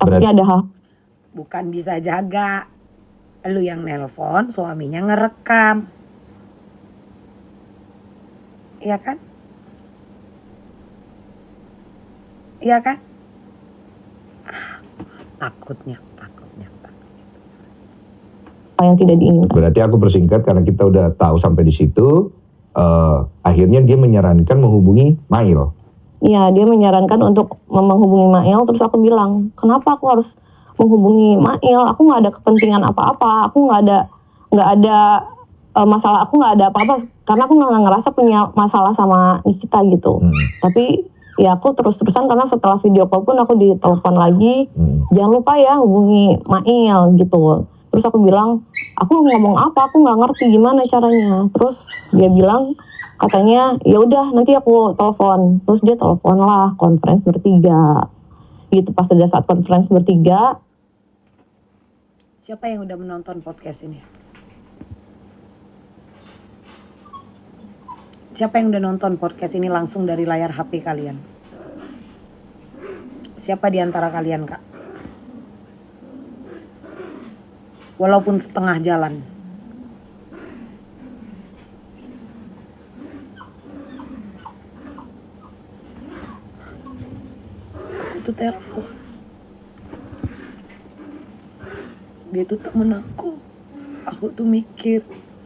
Takutnya ada hal. Bukan bisa jaga. Lu yang nelpon, suaminya ngerekam. Iya kan? Iya kan? Takutnya. Apa yang tidak diinginkan. Berarti aku persingkat karena kita udah tahu sampai di situ. Akhirnya dia menyarankan menghubungi Mail. Iya, dia menyarankan untuk menghubungi Mail. Terus aku bilang, kenapa aku harus menghubungi Mail? Aku nggak ada kepentingan apa-apa. Aku nggak ada masalah. Aku nggak ada apa-apa. Karena aku nggak ngerasa punya masalah sama Nikita gitu. Tapi ya aku terus-terusan karena setelah video call pun aku ditelepon lagi. Jangan lupa ya hubungi Mail gitu. Terus aku bilang, aku ngomong apa? Aku nggak ngerti gimana caranya. Terus dia bilang, katanya ya udah nanti aku telepon. Terus dia telepon lah conference bertiga. Gitu pas ada saat conference bertiga. Siapa yang udah menonton podcast ini? Siapa yang udah nonton podcast ini langsung dari layar HP kalian? Siapa di antara kalian, Kak? Walaupun setengah jalan. Itu telepon. Dia tuh temen aku. Aku tuh mikir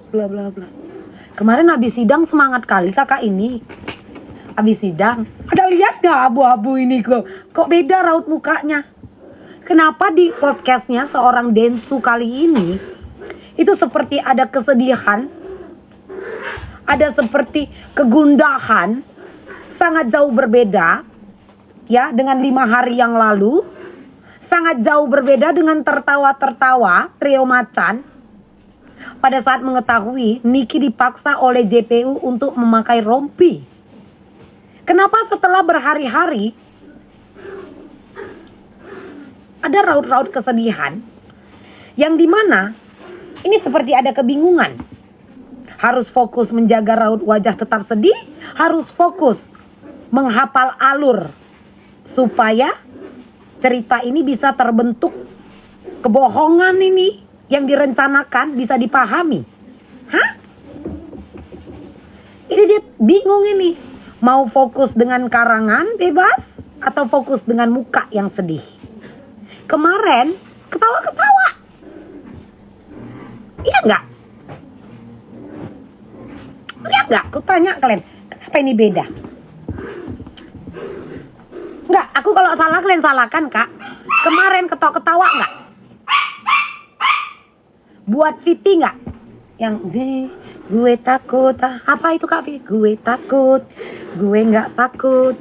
bla bla bla. Kemarin habis sidang semangat kali kakak ini. Habis sidang. Ada lihat gak abu-abu ini kok beda raut mukanya? Kenapa di podcastnya seorang Densu kali ini itu seperti ada kesedihan, ada seperti kegundahan, sangat jauh berbeda ya dengan 5 hari yang lalu, sangat jauh berbeda dengan tertawa-tertawa trio macan pada saat mengetahui Niki dipaksa oleh JPU untuk memakai rompi. Kenapa setelah berhari-hari ada raut-raut kesedihan yang dimana ini seperti ada kebingungan. Harus fokus menjaga raut wajah tetap sedih, harus fokus menghafal alur supaya cerita ini bisa terbentuk, kebohongan ini yang direncanakan bisa dipahami. Hah? Ini dia bingung ini, mau fokus dengan karangan bebas atau fokus dengan muka yang sedih. Kemarin ketawa-ketawa. Iya enggak? Lihat enggak? Aku tanya kalian, kenapa ini beda? Enggak, aku kalau salah kalian salahkan, Kak. Kemarin ketawa-ketawa enggak? Buat Viti enggak? Yang gue takut. Apa itu Kak Viti? Gue takut. Gue enggak takut.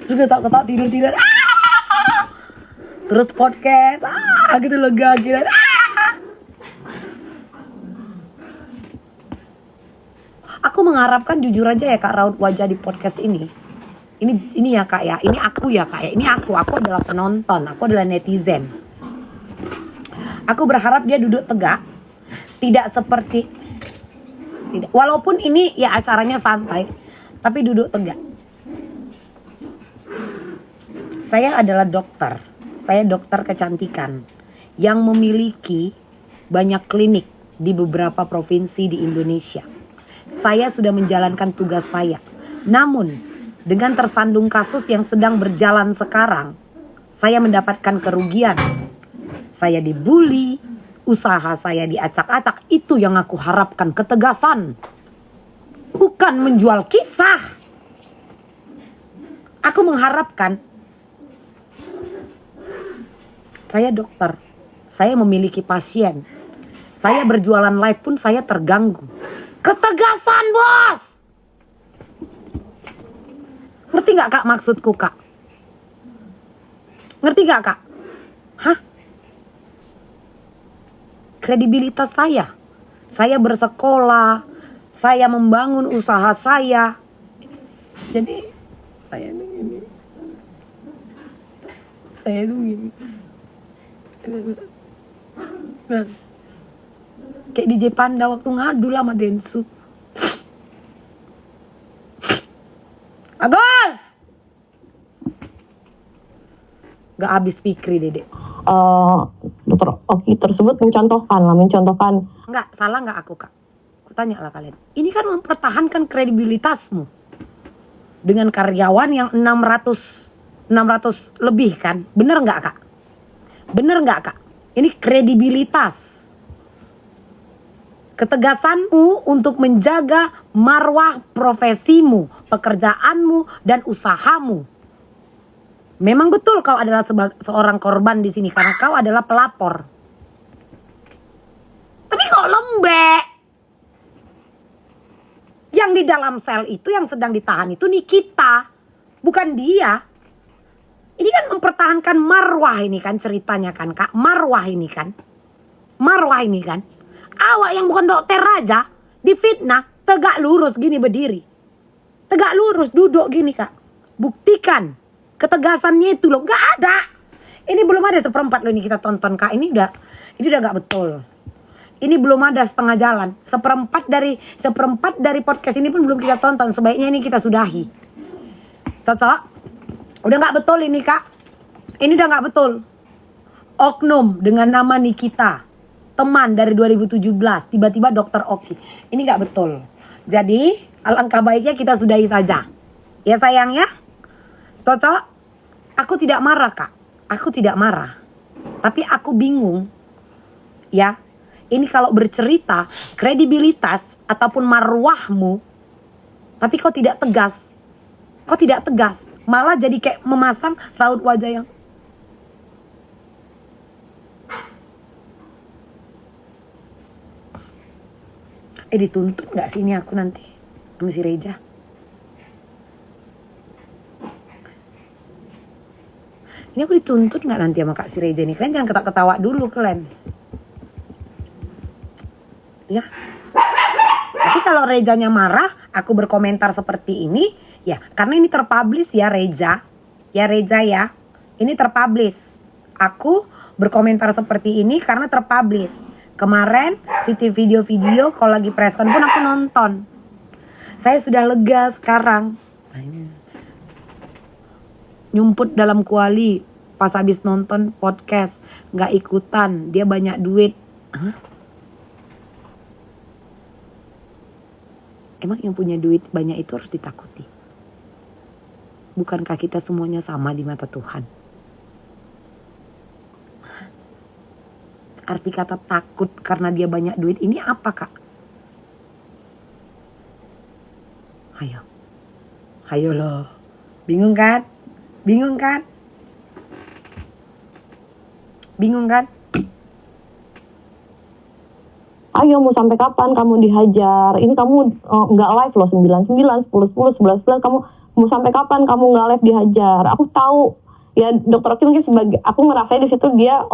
Juga tak tidur-tidur. Terus podcast, gitu lega gitu. Aku mengharapkan jujur aja ya Kak raut wajah di podcast ini. Ini ya Kak ya, ini aku ya Kak ya, ini aku adalah penonton, aku adalah netizen. Aku berharap dia duduk tegak, tidak seperti, walaupun ini ya acaranya santai, tapi duduk tegak. Saya adalah dokter. Saya dokter kecantikan yang memiliki banyak klinik di beberapa provinsi di Indonesia. Saya sudah menjalankan tugas saya. Namun, dengan tersandung kasus yang sedang berjalan sekarang, saya mendapatkan kerugian. Saya dibully, usaha saya diacak-acak. Itu yang aku harapkan, ketegasan. Bukan menjual kisah. Aku mengharapkan, saya dokter, saya memiliki pasien, saya berjualan live pun saya terganggu. Ketegasan bos! Ngerti gak Kak maksudku Kak? Ngerti gak Kak? Hah? Kredibilitas saya bersekolah, saya membangun usaha saya. Jadi saya begini. Saya tuh gini. Nah, kayak DJ Panda waktu ngadu lah sama Densu. Agus! Gak habis pikir Dedek. Dokter Oki tersebut mencontohkan. Enggak, salah enggak aku kak? Aku tanya lah kalian. Ini kan mempertahankan kredibilitasmu. Dengan karyawan yang 600 lebih kan? Bener enggak kak? Bener enggak kak? Ini kredibilitas. Ketegasanmu untuk menjaga marwah profesimu, pekerjaanmu, dan usahamu. Memang betul kau adalah seorang korban di sini karena kau adalah pelapor. Tapi kok lembek? Yang di dalam sel itu yang sedang ditahan itu Nikita, bukan dia. Ini kan mempertahankan marwah ini kan ceritanya kan kak. Marwah ini kan. Awak yang bukan dokter aja difitnah, tegak lurus gini berdiri. Tegak lurus duduk gini kak. Buktikan ketegasannya itu loh. Gak ada. Ini belum ada seperempat loh ini kita tonton kak. Ini udah gak betul. Ini belum ada setengah jalan. Seperempat dari podcast ini pun belum kita tonton. Sebaiknya ini kita sudahi. Cocok? Udah gak betul ini kak. Ini udah gak betul. Oknum dengan nama Nikita, teman dari 2017, tiba-tiba Dokter Oki. Ini gak betul. Jadi alangkah baiknya kita sudahi saja. Ya sayang ya. Cocok? Aku tidak marah kak. Aku tidak marah. Tapi aku bingung. Ya. Ini kalau bercerita kredibilitas ataupun marwahmu, tapi kau tidak tegas. Malah jadi kayak memasang raut wajah yang dituntut gak sih ini aku nanti sama si Reja? Ini aku dituntut gak nanti sama Kak si Reja nih? Kalian jangan ketawa-ketawa dulu kalian. Ya. Tapi kalau Rejanya marah, aku berkomentar seperti ini, ya karena ini terpublish ya Reja. Ya Reja ya. Ini terpublish. Aku berkomentar seperti ini karena terpublish. Kemarin video-video kalau lagi preskon pun aku nonton. Saya sudah lega sekarang. Nyumput dalam kuali pas habis nonton podcast, nggak ikutan, dia banyak duit. Hah? Emang yang punya duit banyak itu harus ditakuti? Bukankah kita semuanya sama di mata Tuhan? Arti kata takut karena dia banyak duit ini apa kak? Hayo loh. Bingung kan? Ayo mau sampai kapan kamu dihajar? Ini kamu nggak live loh 99, 10, 10, 11, 11. Kamu mau sampai kapan kamu nggak live dihajar? Aku tahu ya Dokter Oki mungkin sebagai aku ngerasa di situ dia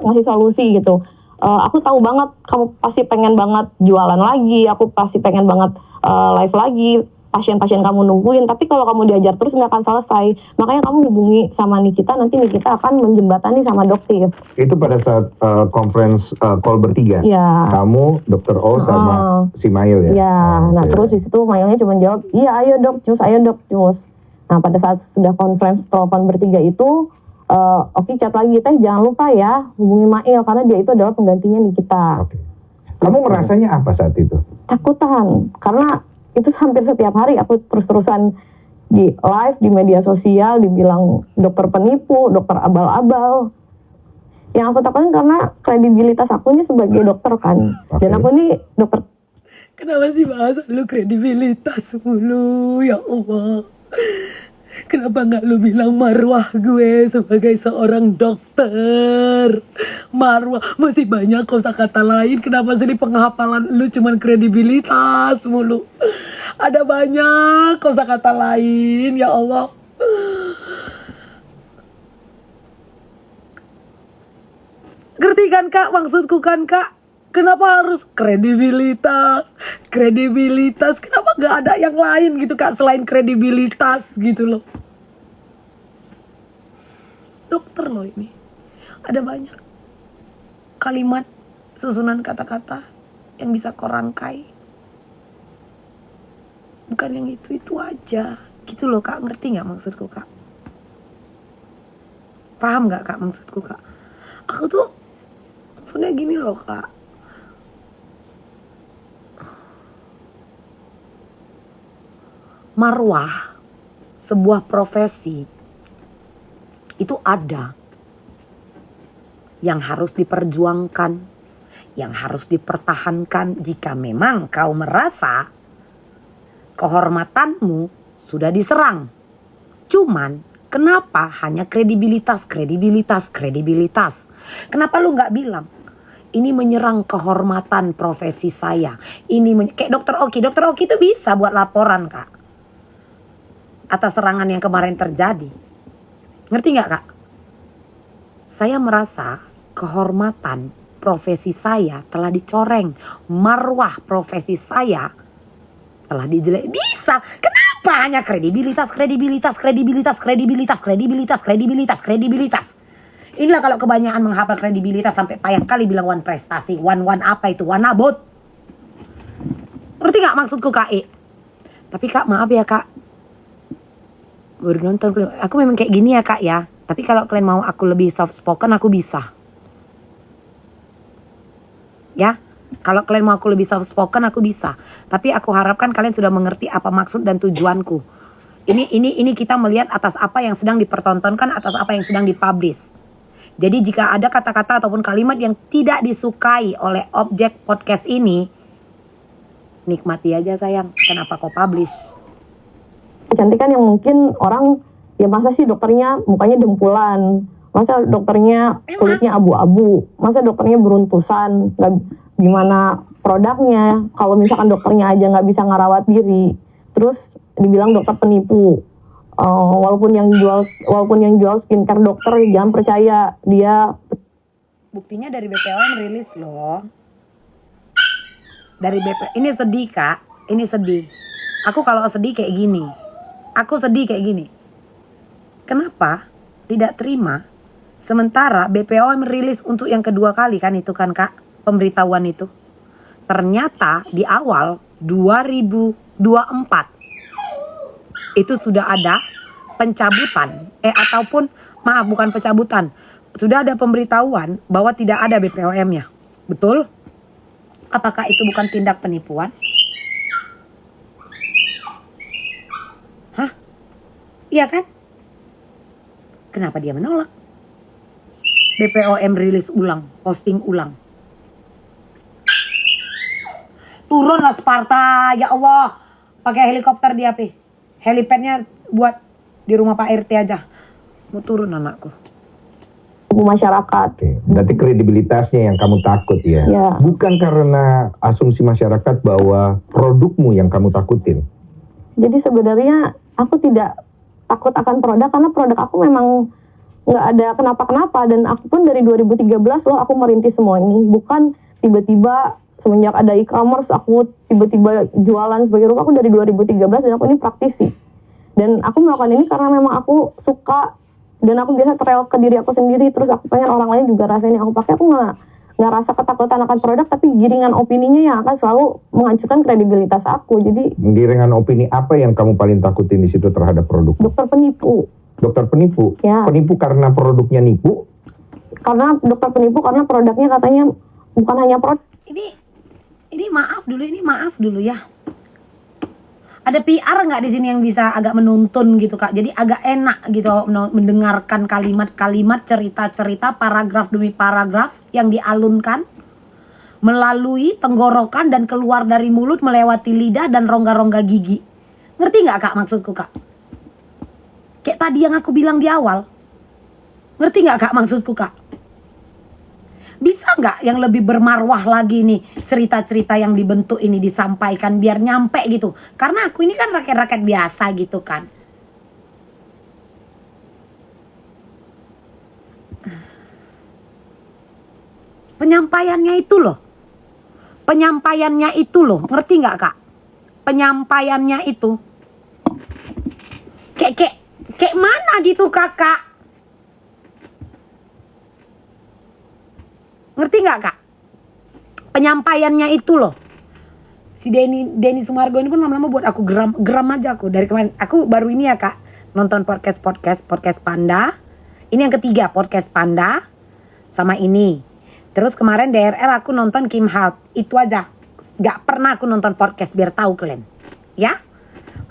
ngasih solusi gitu. Aku tahu banget kamu pasti pengen banget jualan lagi. Aku pasti pengen banget live lagi. Pasien-pasien kamu nungguin, tapi kalau kamu diajar terus nggak akan selesai. Makanya kamu hubungi sama Nikita, nanti Nikita akan menjembatani sama Dokter. Itu pada saat conference call bertiga. Ya. Kamu, Dokter O sama si Mail ya. Ya. Nah terus di situ Mailnya cuma jawab, iya ayo dok cus. Nah pada saat sudah conference telepon bertiga itu, Oki chat lagi, teh jangan lupa ya hubungi Mail karena dia itu adalah penggantinya Nikita. Oke. Kamu merasanya apa saat itu? Takutan, karena itu hampir setiap hari aku terus-terusan di live di media sosial dibilang dokter penipu, dokter abal-abal. Yang aku takutin karena kredibilitas aku ini sebagai dokter kan. Okay. Dan aku ini dokter. Kenapa sih bahasa lu kredibilitas mulu ya Allah? Kenapa gak lu bilang marwah gue sebagai seorang dokter? Marwah, masih banyak kosakata lain. Kenapa sih penghafalan lu cuman kredibilitas mulu? Ada banyak kosakata lain, ya Allah. Ngerti kan kak maksudku kan kak? Kenapa harus kredibilitas? Kenapa gak ada yang lain gitu kak selain kredibilitas gitu loh. Dokter loh ini. Ada banyak kalimat susunan kata-kata yang bisa kau rangkai. Bukan yang itu aja. Gitu loh kak, ngerti gak maksudku kak? Paham gak kak maksudku kak? Aku tuh maksudnya gini loh Kak. Marwah sebuah profesi itu ada yang harus diperjuangkan, yang harus dipertahankan jika memang kau merasa kehormatanmu sudah diserang. Cuman kenapa hanya kredibilitas? Kenapa lu nggak bilang ini menyerang kehormatan profesi saya? Kayak Dokter Oki itu bisa buat laporan Kak atas serangan yang kemarin terjadi. Ngerti nggak Kak? Saya merasa kehormatan profesi saya telah dicoreng. Marwah profesi saya telah dijelek. Bisa. Kenapa hanya kredibilitas? Inilah kalau kebanyakan menghafal kredibilitas sampai payah kali bilang one prestasi. One apa itu? One abot. Ngerti nggak maksudku Kak E? Tapi Kak maaf ya Kak. Baru nonton. Aku memang kayak gini ya Kak ya. Tapi kalau kalian mau aku lebih soft spoken aku bisa. Ya. Kalau kalian mau aku lebih soft spoken aku bisa. Tapi aku harapkan kalian sudah mengerti apa maksud dan tujuanku. Ini kita melihat atas apa yang sedang dipertontonkan, atas apa yang sedang dipublish. Jadi jika ada kata-kata ataupun kalimat yang tidak disukai oleh objek podcast ini, nikmati aja sayang. Kenapa kau publish? Kecantikan yang mungkin orang, ya masa sih dokternya mukanya dempulan, masa dokternya kulitnya abu-abu, masa dokternya beruntusan, nggak gimana produknya, kalau misalkan dokternya aja nggak bisa ngerawat diri, terus dibilang dokter penipu. Walaupun yang jual skincare dokter, jangan percaya dia. Buktinya dari BPOM rilis loh. Dari ini sedih Kak, ini sedih. Aku kalau sedih kayak gini. Kenapa tidak terima? Sementara BPOM rilis untuk yang kedua kali kan itu kan Kak, pemberitahuan itu. Ternyata di awal 2024 itu sudah ada pencabutan, ataupun maaf bukan pencabutan, sudah ada pemberitahuan bahwa tidak ada BPOM-nya. Betul? Apakah itu bukan tindak penipuan? Hah? Iya kan? Kenapa dia menolak? BPOM rilis ulang, posting ulang. Turunlah Sparta, ya Allah. Pakai helikopter dia, Pi. Helipadnya buat di rumah Pak RT aja. Mau turun anakku. Masyarakat. Oke, berarti kredibilitasnya yang kamu takut ya? Ya. Bukan karena asumsi masyarakat bahwa produkmu yang kamu takutin. Jadi sebenarnya aku tidak takut akan produk karena produk aku memang nggak ada kenapa-kenapa, dan aku pun dari 2013 loh aku merintis semua ini, bukan tiba-tiba semenjak ada e-commerce aku tiba-tiba jualan sebagai rupa. Aku dari 2013 dan aku ini praktisi, dan aku melakukan ini karena memang aku suka dan aku biasa trial ke diri aku sendiri, terus aku pengen orang lain juga rasain yang aku pakai. Aku nggak rasa ketakutan akan produk, tapi giringan opininya yang akan selalu menghancurkan kredibilitas aku. Jadi Giringan opini apa yang kamu paling takutin di situ terhadap produk? dokter penipu. Dokter penipu? Ya. Penipu karena produknya nipu? Karena dokter penipu karena produknya katanya bukan hanya produk. Ini maaf dulu ya. Ada PR nggak di sini yang bisa agak menuntun gitu Kak? Jadi agak enak gitu mendengarkan kalimat-kalimat, cerita-cerita, paragraf demi paragraf yang dialunkan melalui tenggorokan dan keluar dari mulut melewati lidah dan rongga-rongga gigi. Ngerti nggak Kak maksudku Kak? Kayak tadi yang aku bilang di awal. Ngerti nggak Kak maksudku Kak? Bisa nggak yang lebih bermarwah lagi nih cerita-cerita yang dibentuk ini disampaikan biar nyampe gitu? Karena aku ini kan rakyat-rakyat biasa gitu kan. Penyampaiannya itu loh, ngerti nggak Kak? Penyampaiannya itu kayak mana gitu Kakak? Ngerti nggak Kak? Penyampaiannya itu loh. Si Denny Sumargo ini pun lama-lama buat aku geram aja aku. Dari kemarin, aku baru ini ya Kak, nonton podcast Panda. Ini yang ketiga podcast Panda. sama ini. Terus kemarin DRL aku nonton Kim Hart. Itu aja. Gak pernah aku nonton podcast biar tahu kalian. Ya?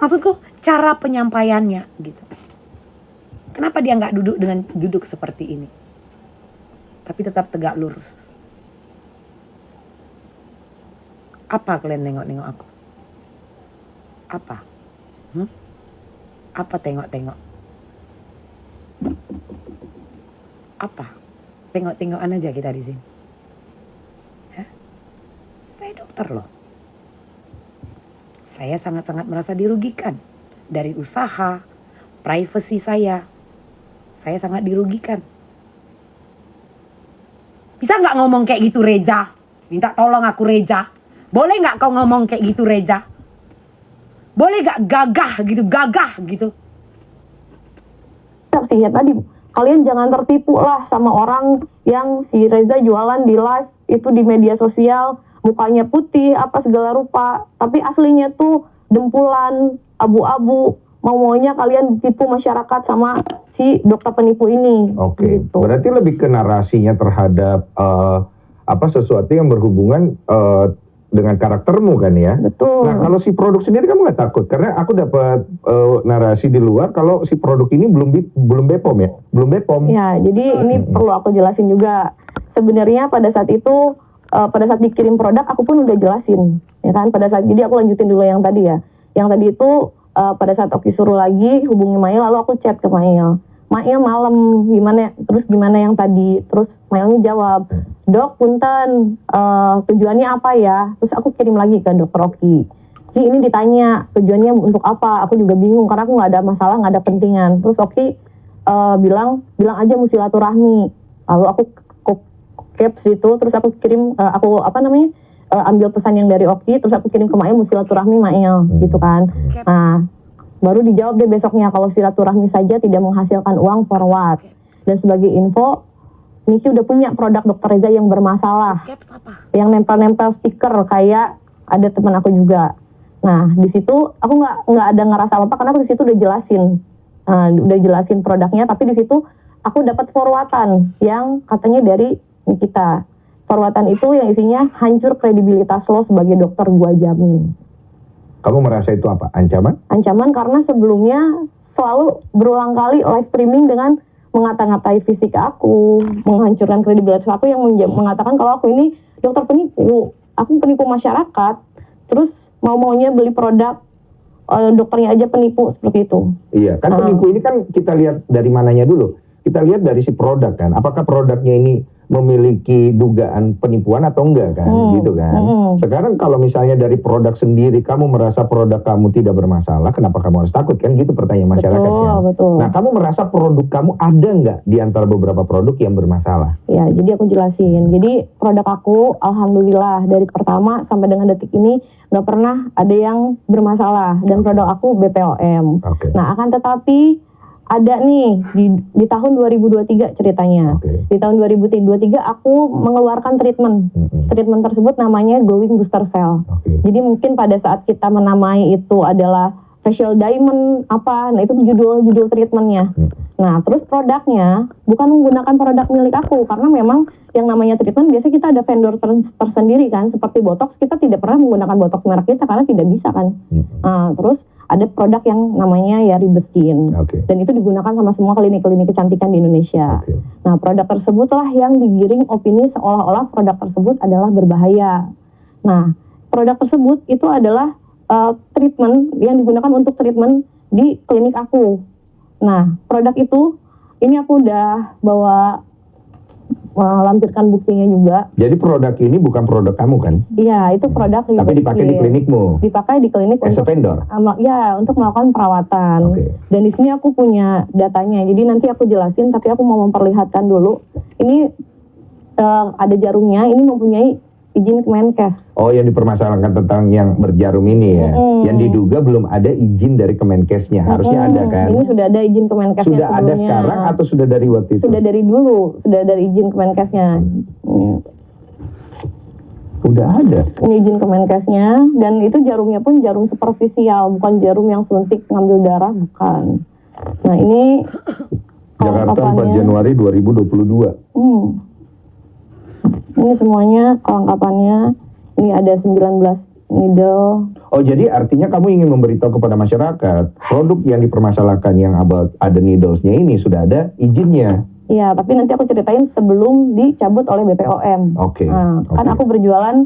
Maksudku cara penyampaiannya gitu. Kenapa dia nggak duduk seperti ini? Tapi tetap tegak lurus. Apa kalian nengok-nengok aku? Apa? Apa tengok-tengok? Apa? Tengok-tengokan aja kita di sini. Hah? Saya dokter loh. Saya sangat-sangat merasa dirugikan dari usaha, privasi saya. Saya sangat dirugikan. Bisa nggak ngomong kayak gitu Reza? Minta tolong aku Reza. Boleh nggak kau ngomong kayak gitu Reza? Boleh nggak gagah gitu? Sih ya tadi kalian jangan tertipu lah sama orang yang si Reza jualan di live itu di media sosial, mukanya putih apa segala rupa, tapi aslinya tuh dempulan, abu-abu. Maunya kalian tipu masyarakat sama si dokter penipu ini. Oke. Gitu. Berarti lebih ke narasinya terhadap sesuatu yang berhubungan dengan karaktermu kan ya. Betul. Nah kalau si produk sendiri kamu nggak takut? Karena aku dapat narasi di luar kalau si produk ini belum BPOM ya, belum BPOM. Ya, jadi ini perlu aku jelasin juga. Sebenarnya pada saat itu, pada saat dikirim produk, aku pun udah jelasin, ya kan. Jadi aku lanjutin dulu yang tadi ya. Yang tadi itu pada saat Oki suruh lagi hubungi Mail, lalu aku chat ke Mail. Mail malam gimana yang tadi? Terus Mailnya jawab, Dok, punten, tujuannya apa ya? Terus aku kirim lagi ke Dokter Oki. Ki ini ditanya tujuannya untuk apa? Aku juga bingung karena aku nggak ada masalah, nggak ada pentingan. Terus Oki bilang aja mau silaturahmi. Lalu aku caps itu, terus aku kirim ambil pesan yang dari Oki, terus aku kirim ke Mail mau silaturahmi Mail, gitu kan. Nah, baru dijawab deh besoknya kalau silaturahmi saja tidak menghasilkan uang forward. Dan sebagai info, Niki udah punya produk Dokter Reza yang bermasalah, yang nempel-nempel stiker kayak ada teman aku juga. Nah di situ aku nggak ada ngerasa apa karena aku di situ udah jelasin produknya, tapi di situ aku dapat forwardan yang katanya dari Nikita. Forwardan itu yang isinya hancur kredibilitas lo sebagai dokter, gua jamin. Kamu merasa itu apa? Ancaman? Ancaman karena sebelumnya selalu berulang kali live streaming dengan mengata-ngatai fisik aku, menghancurkan kredibilitas aku, yang mengatakan kalau aku ini dokter penipu, aku penipu masyarakat, terus mau-maunya beli produk dokternya aja penipu, seperti itu. Iya, kan penipu ini kan kita lihat dari mananya dulu. Kita lihat dari si produk kan, apakah produknya ini memiliki dugaan penipuan atau enggak kan, gitu kan. Sekarang kalau misalnya dari produk sendiri kamu merasa produk kamu tidak bermasalah, kenapa kamu harus takut kan, gitu pertanyaan masyarakat kan. Betul. Nah kamu merasa produk kamu ada nggak di antara beberapa produk yang bermasalah? Ya, jadi aku jelasin. Jadi produk aku, alhamdulillah dari pertama sampai dengan detik ini nggak pernah ada yang bermasalah, dan produk aku BPOM. Okay. Nah akan tetapi ada nih di tahun 2023 ceritanya. Okay. Di tahun 2023 aku mengeluarkan treatment. Treatment tersebut namanya Glowing Booster Cell. Okay. Jadi mungkin pada saat kita menamai itu adalah facial diamond nah itu judul treatmentnya. Nah terus produknya bukan menggunakan produk milik aku, karena memang yang namanya treatment biasanya kita ada vendor tersendiri kan, seperti botox kita tidak pernah menggunakan botox merek kita karena tidak bisa kan. Nah terus ada produk yang namanya ya Ribeskin, dan itu digunakan sama semua klinik-klinik kecantikan di Indonesia. Nah produk tersebutlah yang digiring opini seolah-olah produk tersebut adalah berbahaya. Nah produk tersebut itu adalah treatment yang digunakan untuk treatment di klinik aku. Nah produk itu ini aku udah bawa lampirkan buktinya juga. Jadi produk ini bukan produk kamu kan? Iya, itu produk tapi dipakai di klinikmu. Dipakai di klinik as a vendor. Untuk melakukan perawatan. Dan di sini aku punya datanya. Jadi nanti aku jelasin, tapi aku mau memperlihatkan dulu. Ini ada jarumnya. Ini mempunyai izin Kemenkes. Oh, yang dipermasalahkan tentang yang berjarum ini ya. Yang diduga belum ada izin dari Kemenkesnya. Harusnya ada kan? Ini sudah ada izin Kemenkesnya sudah sebelumnya. Ada sekarang atau sudah dari waktu itu? Sudah dari dulu, sudah dari izin Kemenkesnya. Udah ada. Ini izin Kemenkesnya, dan itu jarumnya pun jarum superficial, bukan jarum yang suntik ngambil darah, bukan. Nah ini Jakarta 4 Januari 2022. Ini semuanya kelengkapannya. Ini ada 19 needle. Oh, jadi artinya kamu ingin memberitahu kepada masyarakat produk yang dipermasalahkan yang ada needlesnya ini sudah ada izinnya. Iya, tapi nanti aku ceritain sebelum dicabut oleh BPOM. Oke. Kan aku berjualan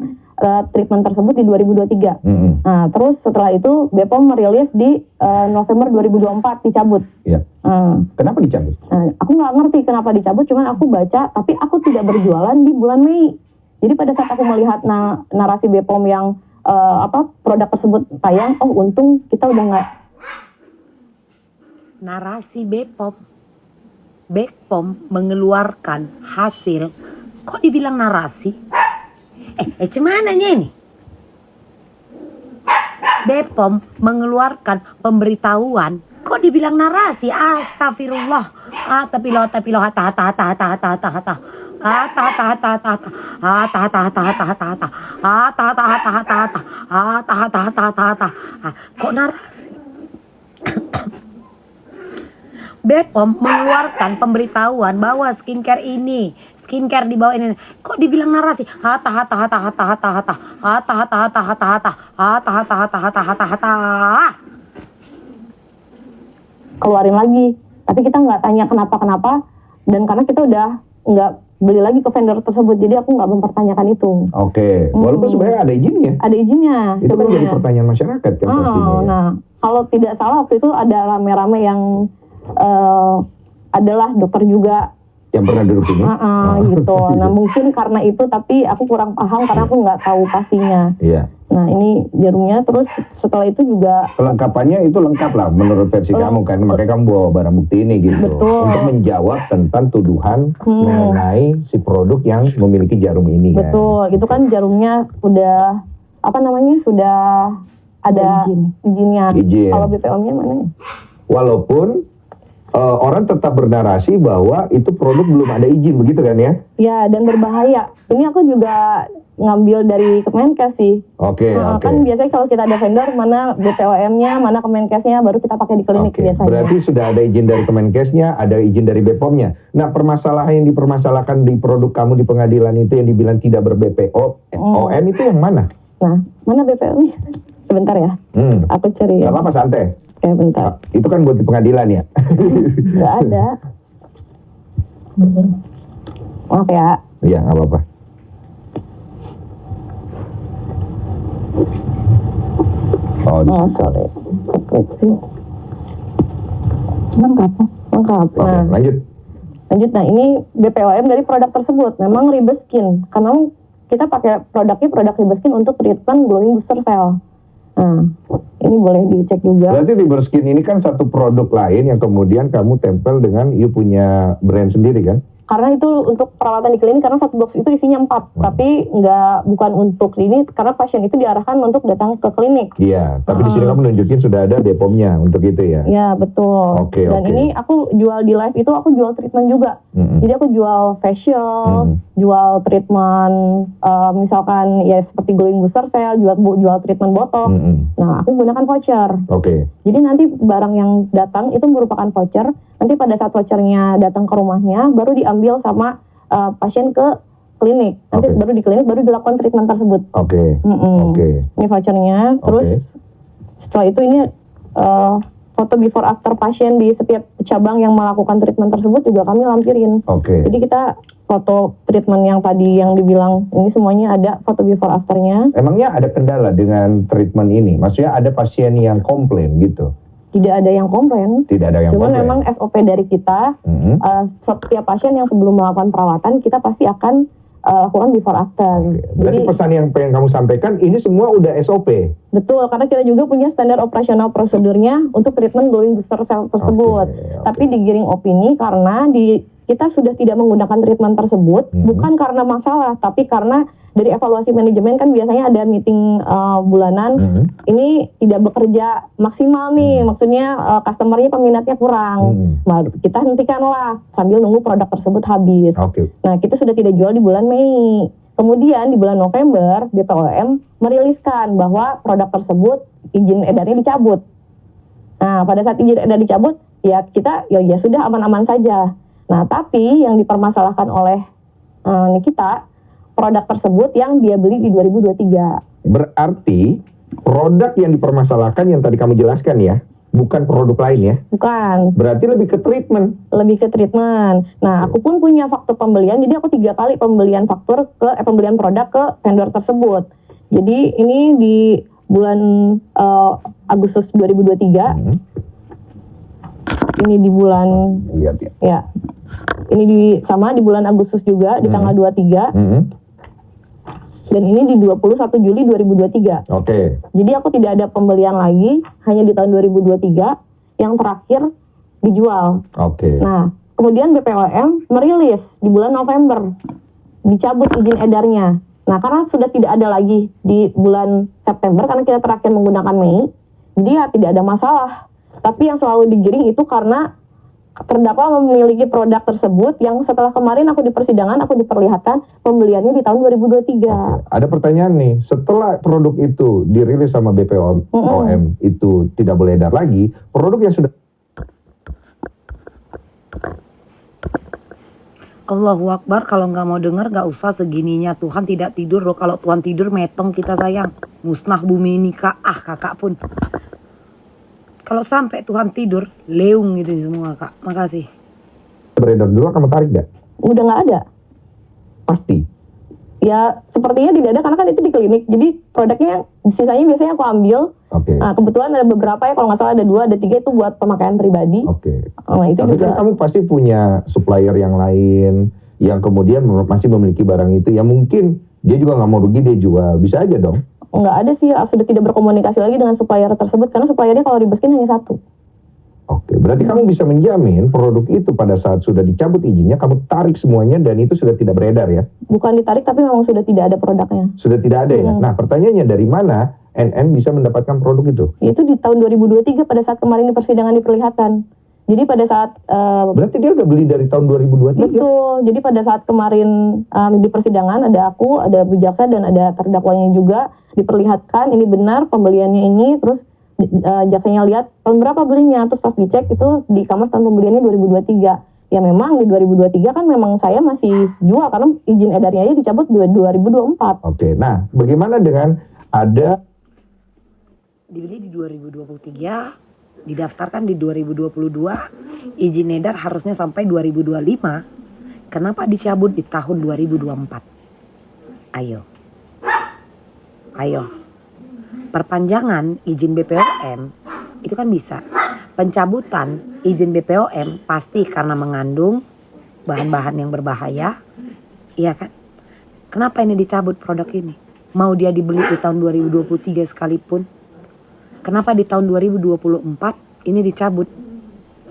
treatment tersebut di 2023. Nah, terus setelah itu BPOM merilis di November 2024 dicabut. Iya. Kenapa dicabut? Aku nggak ngerti kenapa dicabut, cuman aku baca, tapi aku tidak berjualan di bulan Mei. Jadi pada saat aku melihat narasi BPOM yang produk tersebut tayang, oh untung kita udah nggak. Narasi BPOM mengeluarkan hasil, kok dibilang narasi? Cumananya ini? BPOM mengeluarkan pemberitahuan, kok dibilang narasi? Astagfirullah. Kok narasi? BPOM mengeluarkan pemberitahuan bahwa skincare di bawah ini, kok dibilang narasi? Keluarin lagi, tapi kita nggak tanya kenapa, dan karena kita udah nggak beli lagi ke vendor tersebut, jadi aku nggak mempertanyakan itu. Oke, walaupun sebenarnya ada izinnya. Ada izinnya. Itu kan jadi pertanyaan masyarakat kan pastinya. Ya? Nah, kalau tidak salah waktu itu ada rame-rame yang adalah dokter juga yang pernah duduk sini. Gitu. Nah mungkin karena itu, tapi aku kurang paham karena aku nggak tahu pastinya. Iya. Nah ini jarumnya, terus setelah itu juga kelengkapannya itu lengkap lah menurut versi kamu kan, makanya kamu bawa barang bukti ini gitu. Betul. Untuk menjawab tentang tuduhan mengenai si produk yang memiliki jarum ini kan. Betul, itu kan jarumnya udah sudah ada izinnya. Kalau BPOM-nya mana ya? Walaupun orang tetap bernarasi bahwa itu produk belum ada izin, begitu kan ya? Ya, dan berbahaya. Ini aku juga ngambil dari Kemenkes sih. Oke. Kan biasanya kalau kita ada vendor, mana BPOM-nya, mana Kemenkesnya, baru kita pakai di klinik biasanya. Berarti sudah ada izin dari Kemenkesnya, ada izin dari BPOM-nya. Nah, permasalahan yang dipermasalahkan di produk kamu di pengadilan itu yang dibilang tidak ber-BPOM itu yang mana? Nah, mana BPOM-nya? Sebentar ya. Aku cari. Gak apa-apa, santai. Oke, bentar. Itu kan buat di pengadilan ya? Nggak ada. Maaf ya. Iya, nggak apa-apa. Oh, sorry. Lengkap. Oke, lanjut. Nah, ini BPOM dari produk tersebut. Memang Ribeskin. Karena kita pakai produk Ribeskin untuk treatment glowing booster cell. Nah, ini boleh dicek juga. Berarti Ribeskin ini kan satu produk lain yang kemudian kamu tempel dengan you punya brand sendiri kan? Karena itu untuk perawatan di klinik, karena satu box itu isinya 4, tapi bukan untuk ini, karena pasien itu diarahkan untuk datang ke klinik. Iya, tapi di sini kamu nunjukin sudah ada BPOM-nya untuk itu ya? Iya, betul. Dan ini aku jual di live itu, aku jual treatment juga. Jadi aku jual facial, jual treatment, misalkan ya seperti glowing booster cell, jual treatment botox. Nah, aku gunakan voucher. Jadi nanti barang yang datang itu merupakan voucher. Nanti pada saat vouchernya datang ke rumahnya, baru diambil sama pasien ke klinik. Nanti baru di klinik baru dilakukan treatment tersebut. Ini vouchernya. Terus setelah itu ini foto before after pasien di setiap cabang yang melakukan treatment tersebut juga kami lampirin. Jadi kita foto treatment yang tadi yang dibilang ini semuanya ada foto before afternya. Emangnya ada kendala dengan treatment ini? Maksudnya ada pasien yang komplain gitu? Tidak ada yang komplain. Cuman memang SOP dari kita, setiap pasien yang sebelum melakukan perawatan, kita pasti akan lakukan before after. Berarti pesan yang pengen kamu sampaikan, ini semua udah SOP? Betul, karena kita juga punya standar operasional prosedurnya untuk treatment glowing booster cell tersebut. Tapi digiring opini karena kita sudah tidak menggunakan treatment tersebut, bukan karena masalah, tapi karena dari evaluasi manajemen kan biasanya ada meeting bulanan, ini tidak bekerja maksimal nih, maksudnya customernya peminatnya kurang. Nah, kita hentikanlah sambil nunggu produk tersebut habis. Nah, kita sudah tidak jual di bulan Mei. Kemudian di bulan November, BPOM meriliskan bahwa produk tersebut izin edarnya dicabut. Nah, pada saat izin edar dicabut, ya kita ya sudah aman-aman saja. Nah, tapi yang dipermasalahkan oleh Nikita, produk tersebut yang dia beli di 2023. Berarti produk yang dipermasalahkan yang tadi kamu jelaskan ya, bukan produk lain ya? Bukan. Berarti lebih ke treatment. Lebih ke treatment. Nah, aku pun punya faktur pembelian, jadi aku 3 kali pembelian pembelian produk ke vendor tersebut. Jadi ini di bulan Agustus 2023. Ini di bulan Lihat ya. ya. Ini di bulan Agustus juga di tanggal 23. Dan ini di 21 Juli 2023. Oke. Jadi aku tidak ada pembelian lagi, hanya di tahun 2023 yang terakhir dijual. Oke. Nah, kemudian BPOM merilis di bulan November, dicabut izin edarnya. Nah, karena sudah tidak ada lagi di bulan September, karena kita terakhir menggunakan Mei, dia tidak ada masalah. Tapi yang selalu digiring itu karena terdakwa memiliki produk tersebut yang setelah kemarin aku di persidangan, aku diperlihatkan pembeliannya di tahun 2023. Ada pertanyaan nih, setelah produk itu dirilis sama BPOM itu tidak boleh edar lagi, produk yang sudah Allahu Akbar, kalau nggak mau dengar nggak usah segininya. Tuhan tidak tidur loh, kalau Tuhan tidur metong kita sayang. Musnah bumi ini kak, kakak pun. Kalau sampai Tuhan tidur, leung gitu semua kak. Makasih. beredar dulu, kamu tarik gak? Udah nggak ada. Pasti. Ya sepertinya tidak ada karena kan itu di klinik. Jadi produknya sisanya biasanya aku ambil. Oke. Nah kebetulan ada beberapa ya, kalau nggak salah ada 2, ada 3 itu buat pemakaian pribadi. Oke. Nah, itu Tapi juga. kan kamu pasti punya supplier yang lain yang kemudian masih memiliki barang itu, yang mungkin dia juga nggak mau rugi, dia jual. Bisa aja dong. Nggak ada sih, sudah tidak berkomunikasi lagi dengan supplier tersebut karena suppliernya kalau di Beskin hanya 1. Oke, berarti kamu bisa menjamin produk itu pada saat sudah dicabut izinnya, kamu tarik semuanya dan itu sudah tidak beredar ya? Bukan ditarik tapi memang sudah tidak ada produknya. Sudah tidak ada ya? Nah, pertanyaannya dari mana NN bisa mendapatkan produk itu? Itu di tahun 2023 pada saat kemarin di persidangan diperlihatkan. Jadi pada saat berarti dia udah beli dari tahun 2023? betul. Jadi pada saat kemarin di persidangan ada aku, ada Bu Jaksa dan ada terdakwanya juga diperlihatkan ini benar pembeliannya ini, terus jaksanya lihat tahun berapa belinya, terus pas dicek itu di kamar tahun pembeliannya 2023. Ya memang di 2023 kan memang saya masih jual karena izin edarnya aja dicabut 2024. Oke, nah bagaimana dengan ada Dibeli di 2023, didaftarkan di 2022, izin edar harusnya sampai 2025. Kenapa dicabut di tahun 2024? Ayo. Perpanjangan izin BPOM itu kan bisa. Pencabutan izin BPOM pasti karena mengandung bahan-bahan yang berbahaya. Iya kan? Kenapa ini dicabut produk ini? Mau dia dibeli di tahun 2023 sekalipun. Kenapa di tahun 2024 ini dicabut?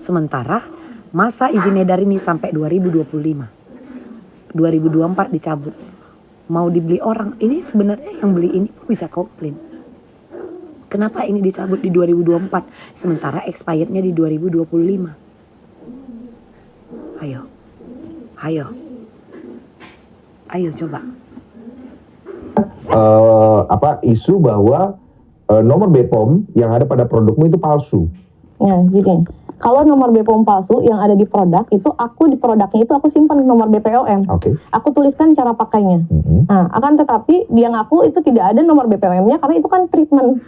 Sementara masa izin edar ini sampai 2025. 2024 dicabut. Mau dibeli orang. Ini sebenarnya yang beli ini bisa komplain. Kenapa ini dicabut di 2024 sementara expirednya di 2025? Ayo coba. Isu bahwa nomor BPOM yang ada pada produkmu itu palsu. Nah, gini. Kalau nomor BPOM palsu yang ada di produk itu aku di produknya itu aku simpan nomor BPOM. Oke. Aku tuliskan cara pakainya. Nah, akan tetapi yang aku itu tidak ada nomor BPOM-nya karena itu kan treatment.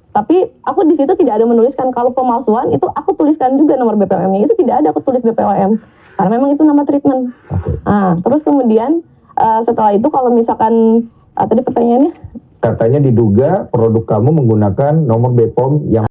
Tapi aku di situ tidak ada menuliskan. Kalau pemalsuan itu aku tuliskan juga nomor BPOM-nya. Itu tidak ada aku tulis BPOM karena memang itu nama treatment. Nah, terus kemudian setelah itu kalau misalkan tadi pertanyaannya Katanya diduga produk kamu menggunakan nomor BPOM yang